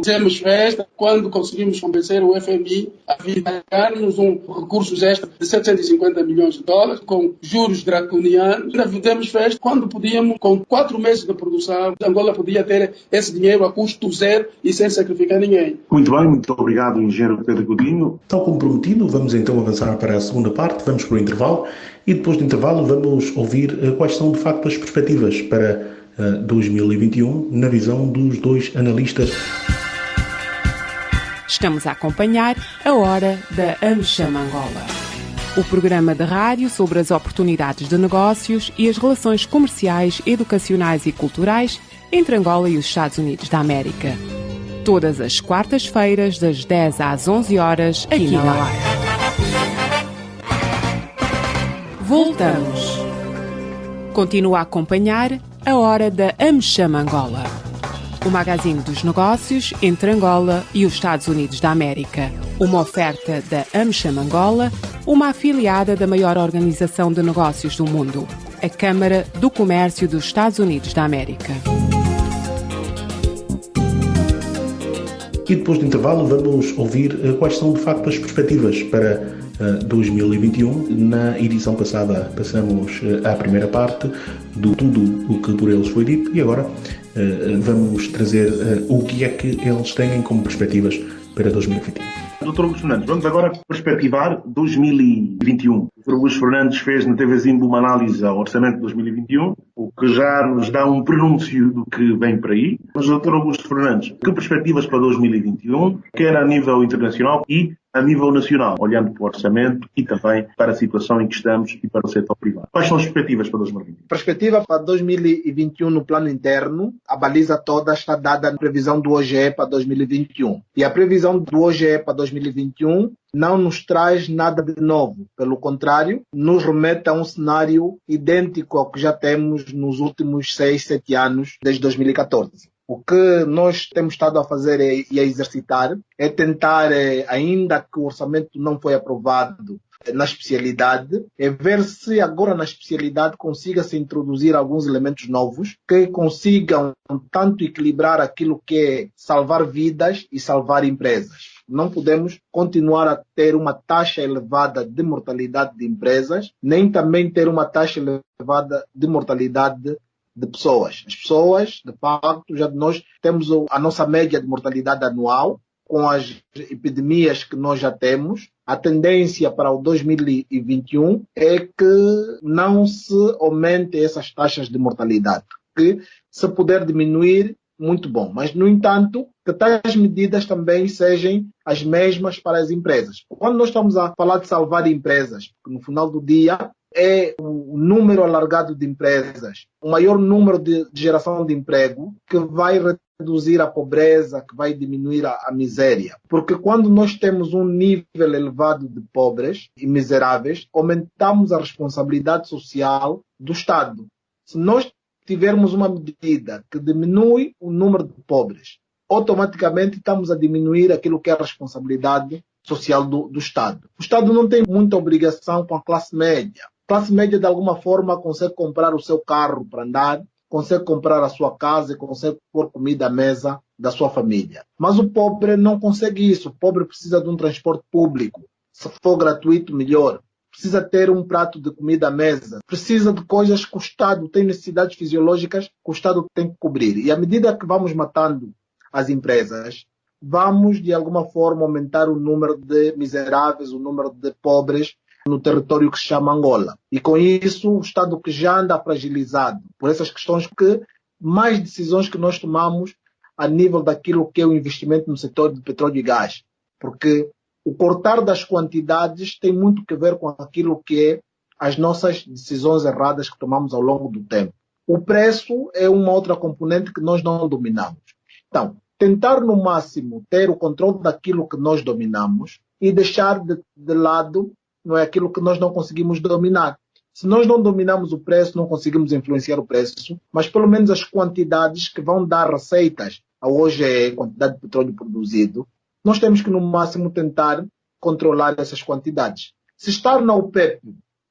temos festa quando conseguimos convencer o FMI a financiar-nos recursos extra de 750 milhões de dólares com juros draconianos. Ainda temos festa quando podíamos, com 4 meses de produção, Angola podia ter esse dinheiro a custo zero e sem sacrificar ninguém. Muito bem, muito obrigado, engenheiro Pedro Godinho. Tal como prometido, vamos então avançar para a segunda parte, vamos para o intervalo e depois do intervalo vamos ouvir quais são de facto as perspectivas para 2021 na visão dos dois analistas. Estamos a acompanhar a Hora da AmCham Angola, o programa de rádio sobre as oportunidades de negócios e as relações comerciais, educacionais e culturais entre Angola e os Estados Unidos da América. Todas as quartas-feiras, das 10 às 11 horas, aqui na Lara. Voltamos. Continua a acompanhar a Hora da AmCham Angola, o magazine dos negócios entre Angola e os Estados Unidos da América. Uma oferta da AmCham Angola, uma afiliada da maior organização de negócios do mundo, a Câmara do Comércio dos Estados Unidos da América. E depois do intervalo vamos ouvir quais são de facto as perspectivas para 2021. Na edição passada passamos à primeira parte do tudo o que por eles foi dito e agora vamos trazer o que é que eles têm como perspectivas para 2021. Dr. Augusto Fernandes, vamos agora perspectivar 2021. O Dr. Augusto Fernandes fez na TV Zimbo uma análise ao orçamento de 2021, o que já nos dá um pronúncio do que vem por aí. Mas, Dr. Augusto Fernandes, que perspectivas para 2021, quer a nível internacional e a nível nacional, olhando para o orçamento e também para a situação em que estamos e para o setor privado? Quais são as perspectivas para 2021? A perspectiva para 2021 no plano interno, a baliza toda está dada na previsão do OGE para 2021. E a previsão do OGE para 2021 não nos traz nada de novo. Pelo contrário, nos remete a um cenário idêntico ao que já temos nos últimos 6, 7 anos, desde 2014. O que nós temos estado a fazer e a exercitar é tentar, ainda que o orçamento não foi aprovado na especialidade, é ver se agora na especialidade consiga-se introduzir alguns elementos novos que consigam tanto equilibrar aquilo que é salvar vidas e salvar empresas. Não podemos continuar a ter uma taxa elevada de mortalidade de empresas, nem também ter uma taxa elevada de mortalidade de pessoas. As pessoas, de facto, já nós temos a nossa média de mortalidade anual, com as epidemias que nós já temos. A tendência para o 2021 é que não se aumente essas taxas de mortalidade, que se puder diminuir, muito bom. Mas, no entanto, que tais medidas também sejam as mesmas para as empresas. Quando nós estamos a falar de salvar empresas, porque no final do dia é o número alargado de empresas, o maior número de geração de emprego que vai reduzir a pobreza, que vai diminuir a miséria. Porque quando nós temos um nível elevado de pobres e miseráveis, aumentamos a responsabilidade social do Estado. Se nós tivermos uma medida que diminui o número de pobres, automaticamente estamos a diminuir aquilo que é a responsabilidade social do Estado. O Estado não tem muita obrigação com a classe média. A classe média, de alguma forma, consegue comprar o seu carro para andar, consegue comprar a sua casa e consegue pôr comida à mesa da sua família. Mas o pobre não consegue isso. O pobre precisa de um transporte público. Se for gratuito, melhor. Precisa ter um prato de comida à mesa. Precisa de coisas que o Estado tem necessidades fisiológicas que o Estado tem que cobrir. E à medida que vamos matando as empresas, vamos, de alguma forma, aumentar o número de miseráveis, o número de pobres no território que se chama Angola. E com isso, o Estado que já anda fragilizado por essas questões, que mais decisões que nós tomamos a nível daquilo que é o investimento no setor de petróleo e gás. Porque O cortar das quantidades tem muito a ver com aquilo que é as nossas decisões erradas que tomamos ao longo do tempo. O preço é uma outra componente que nós não dominamos. Então, tentar no máximo ter o controle daquilo que nós dominamos e deixar de lado, não é, aquilo que nós não conseguimos dominar. Se nós não dominamos o preço, não conseguimos influenciar o preço, mas pelo menos as quantidades que vão dar receitas ao OGE, quantidade de petróleo produzido, nós temos que no máximo tentar controlar essas quantidades. Se estar na OPEP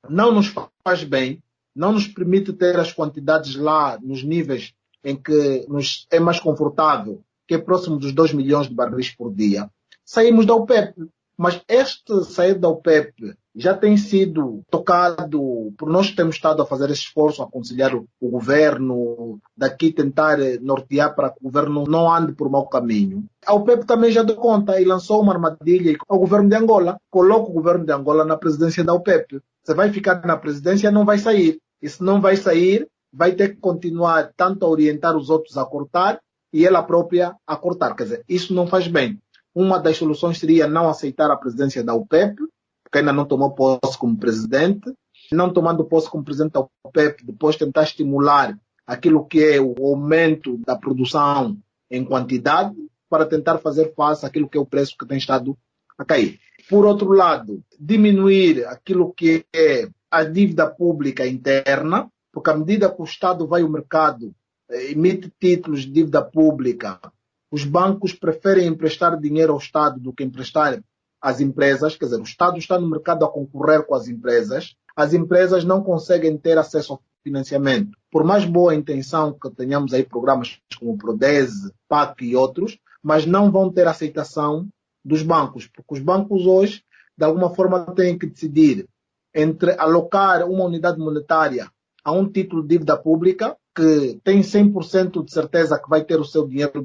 não nos faz bem, não nos permite ter as quantidades lá nos níveis em que nos é mais confortável, que é próximo dos 2 milhões de barris por dia, saímos da OPEP. Mas este sair da OPEP já tem sido tocado, por nós que temos estado a fazer esse esforço, a aconselhar o governo, daqui tentar nortear para que o governo não ande por mau caminho. A OPEP também já deu conta e lançou uma armadilha ao governo de Angola. Coloca o governo de Angola na presidência da OPEP. Você vai ficar na presidência, não vai sair. E se não vai sair, vai ter que continuar tanto a orientar os outros a cortar e ela própria a cortar. Quer dizer, isso não faz bem. Uma das soluções seria não aceitar a presidência da OPEP, porque ainda não tomou posse como presidente. Não tomando posse como presidente da OPEP, depois tentar estimular aquilo que é o aumento da produção em quantidade para tentar fazer face àquilo que é o preço que tem estado a cair. Por outro lado, diminuir aquilo que é a dívida pública interna, porque à medida que o Estado vai ao mercado, emite títulos de dívida pública, os bancos preferem emprestar dinheiro ao Estado do que emprestar às empresas. Quer dizer, o Estado está no mercado a concorrer com as empresas não conseguem ter acesso ao financiamento. Por mais boa intenção que tenhamos aí programas como o Prodese, PAC e outros, mas não vão ter aceitação dos bancos, porque os bancos hoje, de alguma forma, têm que decidir entre alocar uma unidade monetária a um título de dívida pública, que tem 100% de certeza que vai ter o seu dinheiro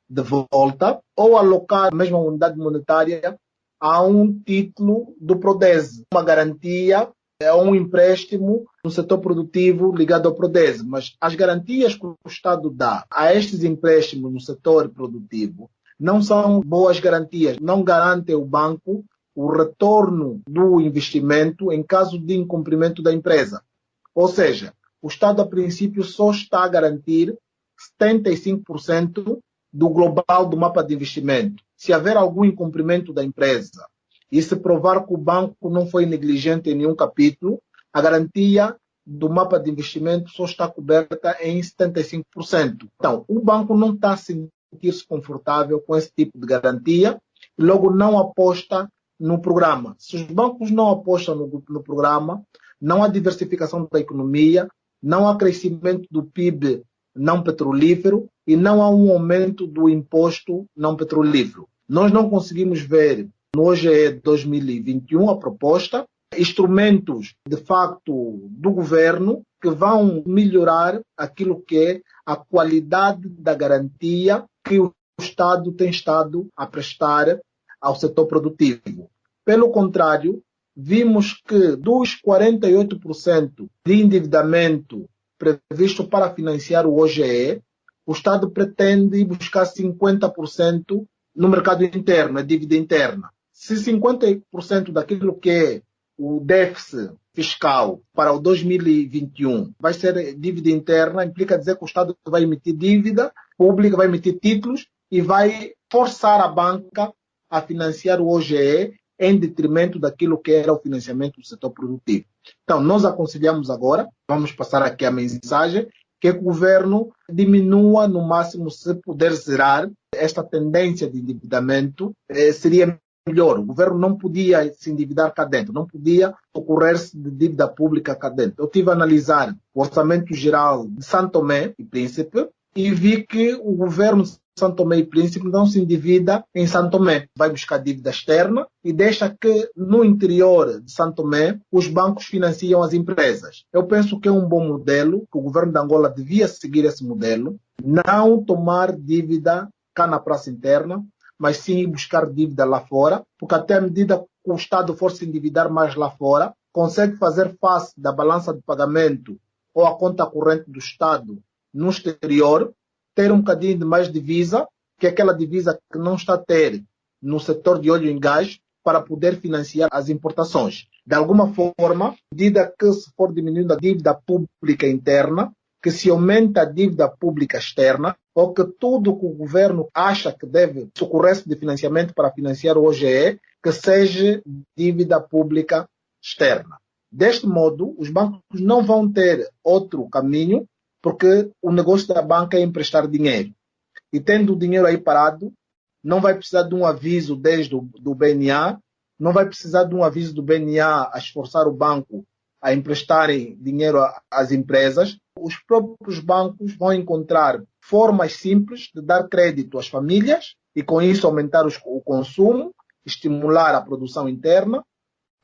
de volta, ou alocar a mesma unidade monetária a um título do Prodese, uma garantia, um empréstimo no setor produtivo ligado ao Prodese. Mas as garantias que o Estado dá a estes empréstimos no setor produtivo não são boas garantias, não garantem ao banco o retorno do investimento em caso de incumprimento da empresa. Ou seja, o Estado, a princípio, só está a garantir 75% do global do mapa de investimento. Se haver algum incumprimento da empresa e se provar que o banco não foi negligente em nenhum capítulo, a garantia do mapa de investimento só está coberta em 75%. Então, o banco não está a sentir-se confortável com esse tipo de garantia e logo não aposta no programa. Se os bancos não apostam no programa, não há diversificação da economia, não há crescimento do PIB não petrolífero e não há um aumento do imposto não petrolífero. Nós não conseguimos ver no OGE 2021 a proposta, instrumentos de facto do governo que vão melhorar aquilo que é a qualidade da garantia que o Estado tem estado a prestar ao setor produtivo. Pelo contrário, vimos que dos 48% de endividamento previsto para financiar o OGE, o Estado pretende buscar 50% no mercado interno, a dívida interna. Se 50% daquilo que é o déficit fiscal para o 2021 vai ser dívida interna, implica dizer que o Estado vai emitir dívida pública, vai emitir títulos e vai forçar a banca a financiar o OGE em detrimento daquilo que era o financiamento do setor produtivo. Então, nós aconselhamos agora, vamos passar aqui a mensagem, que o governo diminua no máximo, se puder zerar esta tendência de endividamento, seria melhor. O governo não podia se endividar cá dentro, não podia ocorrer-se de dívida pública cá dentro. Eu tive a analisar o orçamento geral de São Tomé e Príncipe e vi que o governo de São Tomé e Príncipe não se endivida em São Tomé. Vai buscar dívida externa e deixa que no interior de São Tomé os bancos financiam as empresas. Eu penso que é um bom modelo, que o governo de Angola devia seguir esse modelo, não tomar dívida cá na praça interna, mas sim buscar dívida lá fora, porque até à medida que o Estado for se endividar mais lá fora, consegue fazer face da balança de pagamento ou a conta corrente do Estado no exterior, ter um bocadinho de mais divisa, que é aquela divisa que não está a ter no setor de óleo e gás, para poder financiar as importações. De alguma forma, à medida que se for diminuindo a dívida pública interna, que se aumenta a dívida pública externa, ou que tudo que o governo acha que deve socorrer-se de financiamento para financiar o OGE, que seja dívida pública externa. Deste modo, os bancos não vão ter outro caminho, porque o negócio da banca é emprestar dinheiro. E tendo o dinheiro aí parado, não vai precisar de um aviso desde do BNA, não vai precisar de um aviso do BNA a esforçar o banco a emprestarem dinheiro às empresas. Os próprios bancos vão encontrar formas simples de dar crédito às famílias e com isso aumentar o consumo, estimular a produção interna,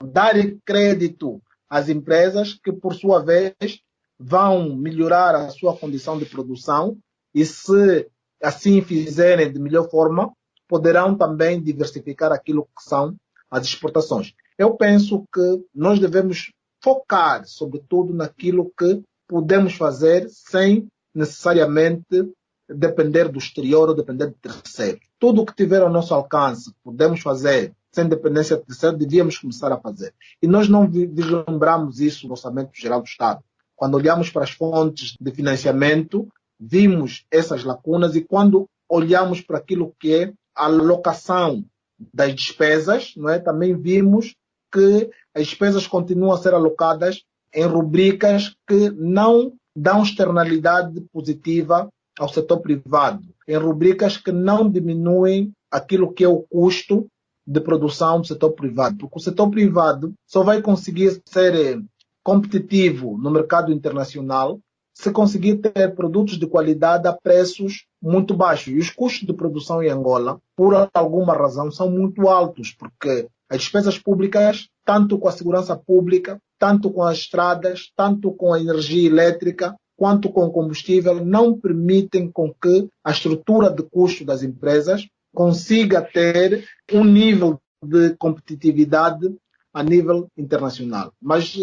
dar crédito às empresas que, por sua vez, vão melhorar a sua condição de produção e, se assim fizerem de melhor forma, poderão também diversificar aquilo que são as exportações. Eu penso que nós devemos focar, sobretudo, naquilo que podemos fazer sem necessariamente depender do exterior ou depender de terceiros. Tudo o que tiver ao nosso alcance, podemos fazer sem dependência de terceiro, devíamos começar a fazer. E nós não vislumbramos isso no Orçamento Geral do Estado. Quando olhamos para as fontes de financiamento, vimos essas lacunas e quando olhamos para aquilo que é a alocação das despesas, não é? Também vimos que as despesas continuam a ser alocadas em rubricas que não dão externalidade positiva ao setor privado, em rubricas que não diminuem aquilo que é o custo de produção do setor privado, porque o setor privado só vai conseguir ser competitivo no mercado internacional se conseguir ter produtos de qualidade a preços muito baixos. E os custos de produção em Angola, por alguma razão, são muito altos, porque as despesas públicas, tanto com a segurança pública, tanto com as estradas, tanto com a energia elétrica, quanto com o combustível, não permitem com que a estrutura de custo das empresas consiga ter um nível de competitividade a nível internacional. Mas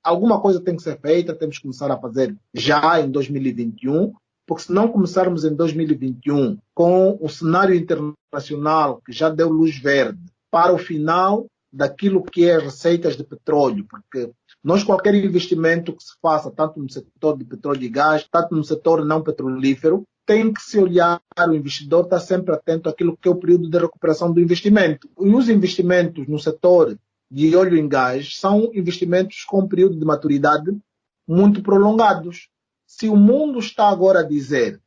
alguma coisa tem que ser feita, temos que começar a fazer já em 2021, porque se não começarmos em 2021 com o cenário internacional que já deu luz verde para o final daquilo que é receitas de petróleo, porque nós qualquer investimento que se faça, tanto no setor de petróleo e gás, tanto no setor não petrolífero, tem que se olhar, o investidor está sempre atento àquilo que é o período de recuperação do investimento. E os investimentos no setor de óleo e gás são investimentos com um período de maturidade muito prolongados. Se o mundo está agora a dizer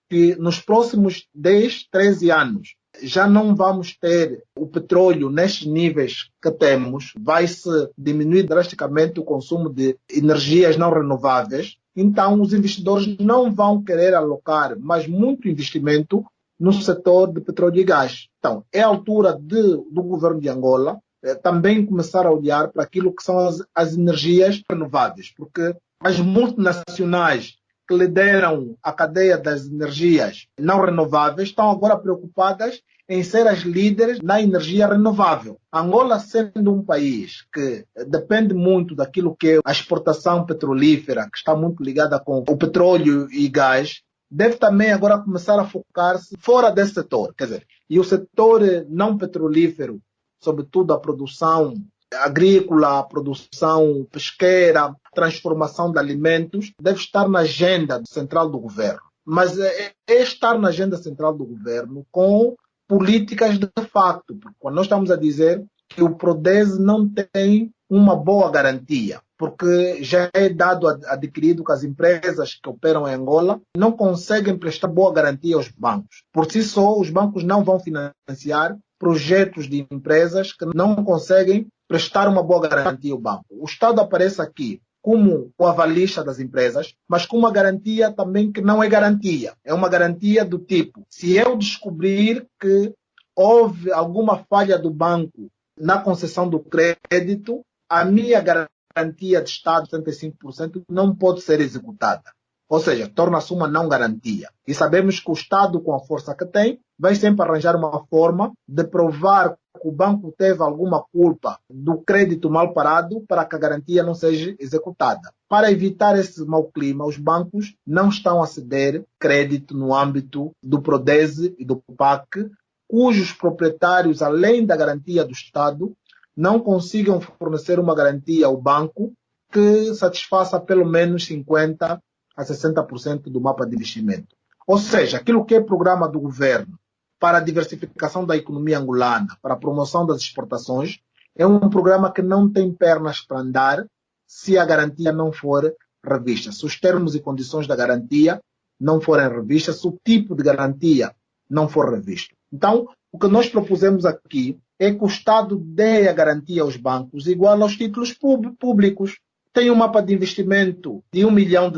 que nos próximos 10, 13 anos já não vamos ter o petróleo nestes níveis que temos, vai-se diminuir drasticamente o consumo de energias não renováveis, então os investidores não vão querer alocar mais muito investimento no setor de petróleo e gás. Então, é a altura do governo de Angola também começar a olhar para aquilo que são as energias renováveis, porque as multinacionais que lideram a cadeia das energias não renováveis estão agora preocupadas em ser as líderes na energia renovável. Angola, sendo um país que depende muito daquilo que é a exportação petrolífera, que está muito ligada com o petróleo e gás, deve também agora começar a focar-se fora desse setor. Quer dizer, e o setor não petrolífero, sobretudo a produção agrícola, a produção pesqueira, transformação de alimentos, deve estar na agenda central do governo. Mas é estar na agenda central do governo com políticas de facto, porque quando nós estamos a dizer que o Prodese não tem uma boa garantia, porque já é dado adquirido que as empresas que operam em Angola não conseguem prestar boa garantia aos bancos. Por si só, os bancos não vão financiar projetos de empresas que não conseguem prestar uma boa garantia ao banco. O Estado aparece aqui como o avalista das empresas, mas com uma garantia também que não é garantia. É uma garantia do tipo, se eu descobrir que houve alguma falha do banco na concessão do crédito, a minha garantia de Estado, 75%, não pode ser executada. Ou seja, torna-se uma não garantia. E sabemos que o Estado, com a força que tem, vai sempre arranjar uma forma de provar que o banco teve alguma culpa do crédito mal parado para que a garantia não seja executada. Para evitar esse mau clima, os bancos não estão a ceder crédito no âmbito do Prodese e do PAC, cujos proprietários, além da garantia do Estado, não consigam fornecer uma garantia ao banco que satisfaça pelo menos 50% a 60% do mapa de investimento. Ou seja, aquilo que é programa do governo para a diversificação da economia angolana, para a promoção das exportações, é um programa que não tem pernas para andar se a garantia não for revista. Se os termos e condições da garantia não forem revistas, se o tipo de garantia não for revisto. Então, o que nós propusemos aqui é que o Estado dê a garantia aos bancos igual aos títulos públicos. Tem um mapa de investimento de $1 milhão,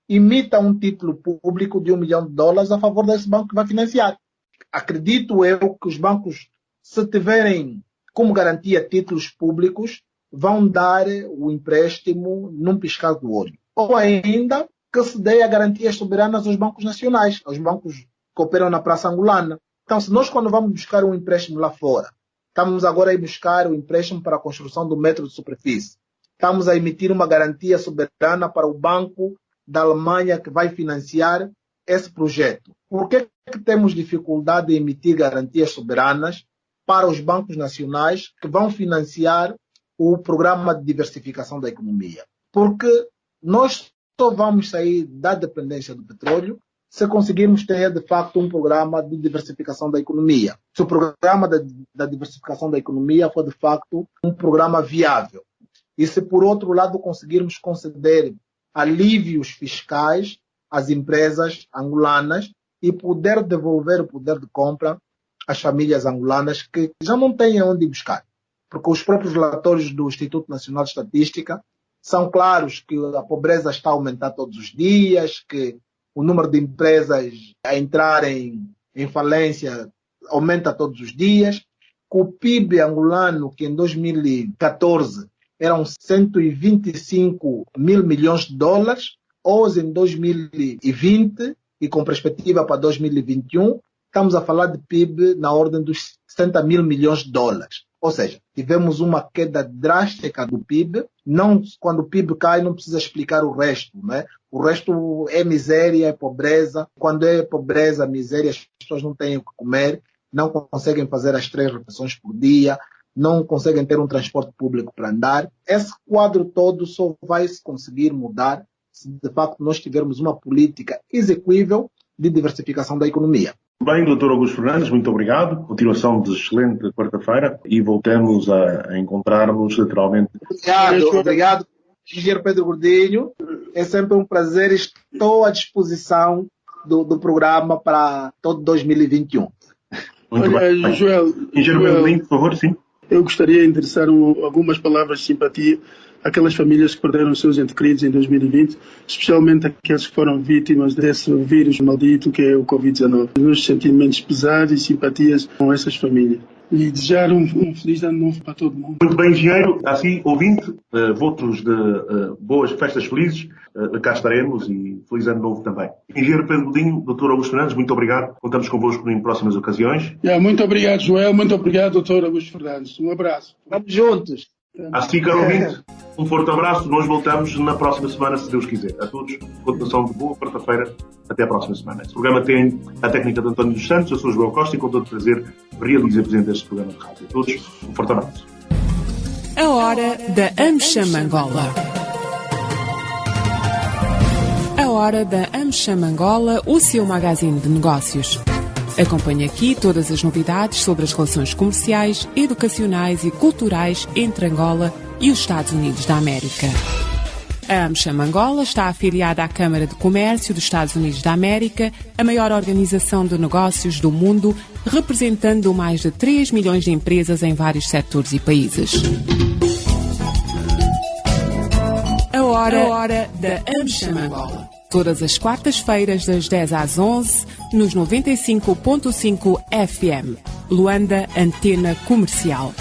imita um título público de $1 milhão a favor desse banco que vai financiar. Acredito eu que os bancos, se tiverem como garantia títulos públicos, vão dar o empréstimo num piscar do olho. Ou ainda que se dê a garantias soberanas aos bancos nacionais, aos bancos que operam na praça angolana. Então, se nós, quando vamos buscar um empréstimo lá fora, estamos agora a ir buscar o empréstimo para a construção do metro de superfície, estamos a emitir uma garantia soberana para o banco da Alemanha que vai financiar esse projeto. Por que temos dificuldade em emitir garantias soberanas para os bancos nacionais que vão financiar o programa de diversificação da economia? Porque nós só vamos sair da dependência do petróleo se conseguirmos ter, de facto, um programa de diversificação da economia. Se o programa da diversificação da economia for, de facto, um programa viável. E se, por outro lado, conseguirmos conceder alívios fiscais às empresas angolanas e poder devolver o poder de compra às famílias angolanas que já não têm onde buscar. Porque os próprios relatórios do Instituto Nacional de Estatística são claros que a pobreza está a aumentar todos os dias, que o número de empresas a entrarem em falência aumenta todos os dias, que o PIB angolano, que em 2014 eram 125 mil milhões de dólares, hoje em 2020 e com perspectiva para 2021, estamos a falar de PIB na ordem dos 60 mil milhões de dólares. Ou seja, tivemos uma queda drástica do PIB. Não, quando o PIB cai, não precisa explicar o resto, né? O resto é miséria, é pobreza. Quando é pobreza, miséria, as pessoas não têm o que comer, não conseguem fazer as 3 refeições por dia, não conseguem ter um transporte público para andar. Esse quadro todo só vai se conseguir mudar se, de facto, nós tivermos uma política execuível de diversificação da economia. Bem, Dr. Augusto Fernandes, muito obrigado. Continuação de excelente quarta-feira e voltamos a encontrar-nos naturalmente. Obrigado, engenheiro Pedro Gordinho. É sempre um prazer. Estou à disposição do programa para todo 2021. Muito bem. Joel, Engenheiro Pedro Gordinho, por favor, sim. Eu gostaria de endereçar algumas palavras de simpatia àquelas famílias que perderam os seus entes queridos em 2020, especialmente aqueles que foram vítimas desse vírus maldito que é o Covid-19. Meus sentimentos pesados e simpatias com essas famílias. E desejar um feliz ano novo para todo mundo. Muito bem, engenheiro. Assim, ouvinte, votos de boas festas felizes. Cá estaremos e feliz ano novo também. Engenheiro Pedro Godinho, Dr. Augusto Fernandes, muito obrigado. Contamos convosco em próximas ocasiões. Muito obrigado, Joel. Muito obrigado, Dr. Augusto Fernandes. Um abraço. Vamos juntos. Assim, caro ouvinte, um forte abraço. Nós voltamos na próxima semana, se Deus quiser. A todos, continuação de boa quarta-feira. Até a próxima semana. Este programa tem a técnica de António dos Santos. Eu sou Joel Costa e com todo prazer realizo e apresento este programa de rádio. A todos, um forte abraço. A hora da AmCham Angola. A hora da AmCham Angola, o seu magazine de negócios. Acompanhe aqui todas as novidades sobre as relações comerciais, educacionais e culturais entre Angola e os Estados Unidos da América. A AmCham Angola está afiliada à Câmara de Comércio dos Estados Unidos da América, a maior organização de negócios do mundo, representando mais de 3 milhões de empresas em vários setores e países. A hora da AmCham Angola. Todas as quartas-feiras, das 10 às 11, nos 95.5 FM. Luanda, Antena Comercial.